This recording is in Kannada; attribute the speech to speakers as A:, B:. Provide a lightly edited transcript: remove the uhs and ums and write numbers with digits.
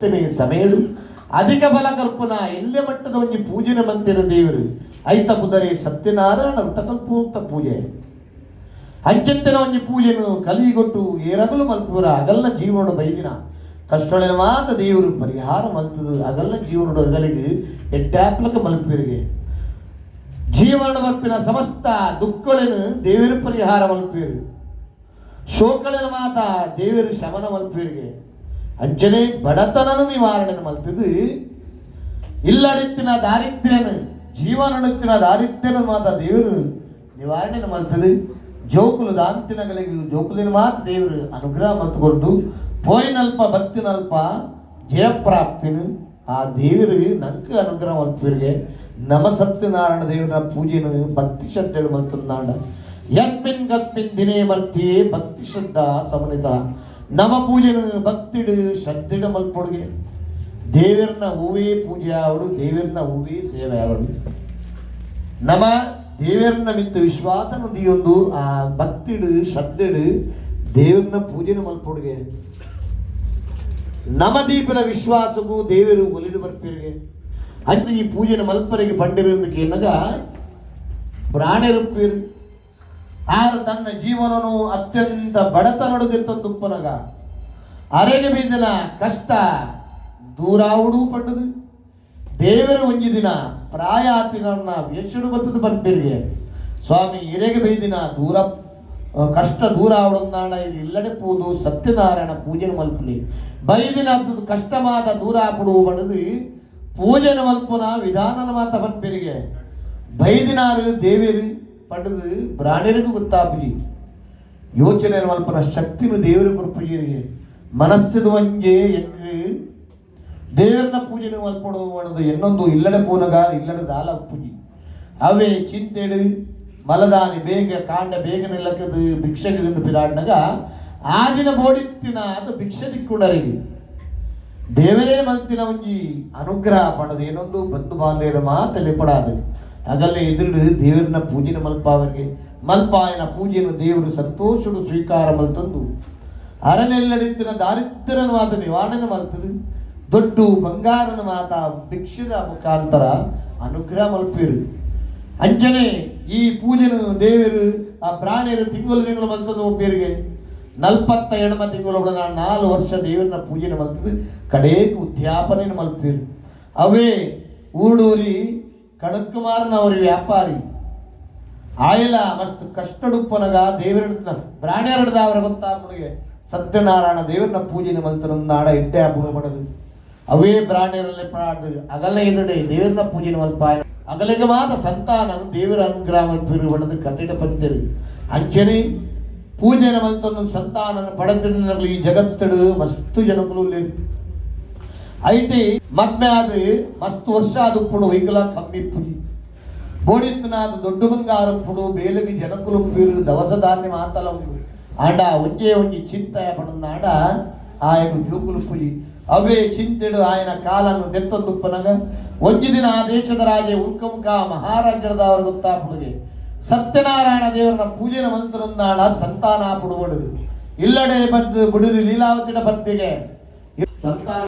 A: ಸಮಯಡು ಅಧಿಕ ಬಲ ಕಲ್ಪನಾ ಎಲ್ಲೆ ಮಟ್ಟದ ಒಂಜಿ ಪೂಜೆನ ಮಂತಿರ ದೇವರು ಐತ ಕುದರೆ ಸತ್ಯನಾರಾಯಣ ತಕಲ್ಪೂಕ್ತ ಪೂಜೆ ಅಂಚೆತ್ತಿನ ಒಂಜಿ ಪೂಜೆನು ಕಲಿಗೊಟ್ಟು ಏರಗಲು ಮಲ್ಪುರ ಅಗಲ್ಲ ಜೀವನ ಬೈದಿನ ಕಷ್ಟೊಳೆ ಮಾತ ದೇವರು ಪರಿಹಾರ ಮಲ್ತದು ಅಗಲ್ಲ ಜೀವನಡು ಅಗಲಿಗೆ ಎಟ್ಟಾಪ್ಲಕ ಮಲ್ಪಿರಿಗೆ ಜೀವನ ಮಲ್ಪಿನ ಸಮಸ್ತ ದುಃಖಗಳನ್ನು ದೇವರು ಪರಿಹಾರ ಮಲ್ಪಿರು ಶೋಕಳಿನ ಮಾತ ದೇವರು ಶಮನ ಮಲ್ಪಿರಿಗೆ ಅಂಚನೆ ಬಡತನನ ನಿವಾರಣೆ ಮಲ್ತದು ಇಲ್ಲಡಿತ್ತಿನ ದಾರಿದ್ರ್ಯನ ಜೀವನಡುತ್ತಿನ ದಾರಿದ್ರ್ಯನ ಮಾತ ದೇವರು ನಿವಾರಣೆ ಮಲ್ತದು ಜೋಕುಲು ದಾಂತಿನಗಳಿಗೆ ಜೋಕುಲಿನ ಮಾತ ದೇವರು ಅನುಗ್ರಹ ಮಲ್ತುಕೊಡ್ದು ಪೋಯಿನಲ್ಪ ಭಕ್ತಿನಲ್ಪ ಜಯಪ್ರಾಪ್ತಿನ ಆ ದೇವರು ನಂಕ ಅನುಗ್ರಹ ಮಲ್ಪಿರಿಗೆ ನಮ ಸತ್ಯನಾರಾಯಣ ದೇವರ ಪೂಜೆನು ಭಕ್ತಿ ಶ್ರದ್ಧೆಗಳು ಮಲ್ತನಾಡ ಯಸ್ಮಿನ್ ಗಸ್ಮಿನ್ ದಿನೇ ಮರ್ತಿಯೇ ಭಕ್ತಿ ಶ್ರದ್ಧಾ ಸಮನಿತ ನಮ ಪೂಜೆನು ಭಕ್ತಿಡು ಶ್ರದ್ಧೆಡ ಮಲ್ಪೊಡ್ಗೆ ದೇವರನ್ನ ಹೂವೇ ಪೂಜೆ ಆವಡು ದೇವರನ್ನ ಹೂವೇ ಸೇವೆ ಆವಡು ನಮ ದೇವರನ್ನ ಮಿತ್ತು ವಿಶ್ವಾಸ ನದಿಯೊಂದು ಆ ಭಕ್ತಿಡು ಶ್ರದ್ಧೆಡು ದೇವರನ್ನ ಪೂಜೆನ ಮಲ್ಪೊಡ್ಗೆ ನಮ ದೀಪನ ವಿಶ್ವಾಸಗೂ ದೇವರು ಒಲಿದು ಬರ್ಪಿರಿಗೆ ಅಂತ ಈ ಪೂಜೆನ ಮಲ್ಪರಿಗೆ ಪಂಡಿರೋದಕ್ಕೆ ಏನಗ ಪ್ರಾಣಿರುಪ್ಪಿರು ಆರು ತನ್ನ ಜೀವನನು ಅತ್ಯಂತ ಬಡತನಡುದಿತ್ತಂದುಪ್ಪನಗ ಅರೆಗೆ ಬೀದಿನ ಕಷ್ಟ ದೂರಾವುಡು ಪಟ್ಟದು ದೇವರ ಒಂಜಿ ದಿನ ಪ್ರಾಯಾತಿನ ವೇಷಡು ಬತ್ತದು ಬಂಪಿರಿಗೆ ಸ್ವಾಮಿ ಎರೆಗೆ ಬೈದಿನ ದೂರ ಕಷ್ಟ ದೂರ ಆವಡೊಂದಾಂಡ ಇದು ಇಲ್ಲಡೆ ಪೋದು ಸತ್ಯನಾರಾಯಣ ಪೂಜೆನ ಮಲ್ಪಲಿ ಬೈದಿನ ಕಷ್ಟವಾದ ದೂರ ಆಪಡು ಬಡದು ಪೂಜೆನ ಮಲ್ಪನ ವಿಧಾನನ ಮಾತ ಬಂಪಿರಿಗೆ ಬೈದಿನಾರು ದೇವರು ಪಡೆದು ಪ್ರಾಣಿರಿಗೂ ಗೊತ್ತಾಪುಜಿ ಯೋಚನೆ ಮಲ್ಪನ ಶಕ್ತಿನು ದೇವರು ಕೊರ್ಪುಜಿರಿಗೆ ಮನಸ್ಸಿಡುವಂಗೆ ಎಂಗೆ ದೇವರನ್ನ ಪೂಜೆನು ಮಲ್ಪಡು ಮಾಡೋದು ಇನ್ನೊಂದು ಇಲ್ಲಡೆ ಪೂನಗ ಇಲ್ಲಡೆ ದಾಲ ಪೂಜಿ ಅವೇ ಚಿಂತೆಡು ಮಲದಾನಿ ಬೇಗ ಕಾಂಡ ಬೇಗ ನಿಲ್ಲಕ್ಕದು ಭಿಕ್ಷೆಗೆ ಪಿದಾಡ್ನಾಗ ಆ ದಿನ ಬೋಡಿತ್ತಿನ ಅದು ಭಿಕ್ಷೆ ದಿಕ್ಕುಂಡರಿಗೆ ದೇವರೇ ಮಲ್ತಿನ ಒಂಜಿ ಅನುಗ್ರಹ ಪಡದು ಏನೊಂದು ಬಂಧು ಬಾಂಧವ್ಯರ ಮಾತಲ್ಲಿ ಪಡಾದು ಅಗಲ್ಲೇ ಎದುರು ದೇವರನ್ನ ಪೂಜೆನ ಮಲ್ಪಾವರಿಗೆ ಮಲ್ಪಾಯನ ಪೂಜೆಯನ್ನು ದೇವರು ಸಂತೋಷಡು ಸ್ವೀಕಾರ ಮಲ್ತಂದು ಅರನೆಲ್ಲಡಿತ್ತಿನ ದಾರಿದ್ರ್ಯನ ಮಾತ ನಿವಾರಣೆ ಮಲ್ತದು ದೊಡ್ಡ ಬಂಗಾರನ ಮಾತ ಭಿಕ್ಷದ ಮುಖಾಂತರ ಅನುಗ್ರಹ ಮಲ್ಪಿರು ಅಂಚನೆ ಈ ಪೂಜೆನು ದೇವರು ಆ ಪ್ರಾಣಿಯರು ತಿಂಗಳು ಮಲ್ತದ್ದು ಒಬ್ಬರಿಗೆ 40 ಎಡಮ ತಿಂಗಳು 4 ವರ್ಷ ದೇವರನ್ನ ಪೂಜೆನ ಮಲ್ತದು ಕಡೆಗೆ ಉದ್ಯಾಪನೆ ಮಲ್ಪಿರು ಅವೇ ಊಡೂರಿ ಕಣಕುಮಾರನ ಅವ್ರ ವ್ಯಾಪಾರಿ ಆಯಲ ಮಸ್ತ್ ಕಷ್ಟಡುಪ್ಪನಗ ದೇವರ ಪ್ರಾಣಿಯರಡ್ದ ಅವರ ಗೊತ್ತಾಪುಣಿಗೆ ಸತ್ಯನಾರಾಯಣ ದೇವರನ್ನ ಪೂಜೆನ ಮಲ್ತನೊಂದಾಡ ಇಟ್ಟೆ ಆಪುಣ ಮಾಡದು ಅವೇ ಪ್ರಾಣಿಯರಲ್ಲಿ ಪ್ರಾಡು ಅಗಲ ಎದುಡೆ ದೇವರನ್ನ ಪೂಜೆನ ಮಲ್ಪ ಅಗಲಿಗೆ ಮಾತ ಸಂತಾನ ದೇವರ ಅನುಗ್ರಹ ಮಲ್ಪಿರು ಬಡದು ಕತೆಡ ಪಂತರು ಅಂಚನೆ ಪೂಜೆನ ಮಲ್ತೊಂದು ಸಂತಾನನ ಪಡೆದಲ್ಲಿ ಈ ಜಗತ್ತಡು ಮಸ್ತು ಜನಗಳು ಐಟಿ ಮದ್ಮೆ ಅದು ಮಸ್ತ್ ವರ್ಷ ಅದು ಪುಡು ವೈಕಲ ಕಮ್ಮಿ ಪುಡಿ ಬೋಡಿತ್ತನ ಅದು ದೊಡ್ಡ ಬಂಗಾರ ಪುಡು ಬೇಲಿಗೆ ಜನಕುಲು ಪೀರು ದವಸ ಧಾನ್ಯ ಮಾತಲ ಉಂಟು ಆಂಡ ಒಂಜೇ ಒಂಜಿ ಚಿಂತೆ ಪಡನಾಡ ಆಯಗ ಜೂಕುಲು ಪುಜಿ ಅವೇ ಚಿಂತೆಡು ಆಯನ ಕಾಲನ್ನು ದೆತ್ತೊಂದುಪ್ಪನಗ ಒಂಜಿ ದಿನ ಆ ದೇಶದ ರಾಜೆ ಉಲ್ಕಮುಖ ಮಹಾರಾಜ್ಯದವರು ಗೊತ್ತಾಪುಡುಗೆ ಸತ್ಯನಾರಾಯಣ ದೇವರನ್ನ ಪೂಜೆನ ಮಂತ್ರನಾಡ ಸಂತಾನ ಪುಡುಬಡುದು ಇಲ್ಲಡೆ ಬದ್ದು ಬಿಡುದು ಲೀಲಾವತಿನ ಪತ್ನಿಗೆ ಸಂತಾನ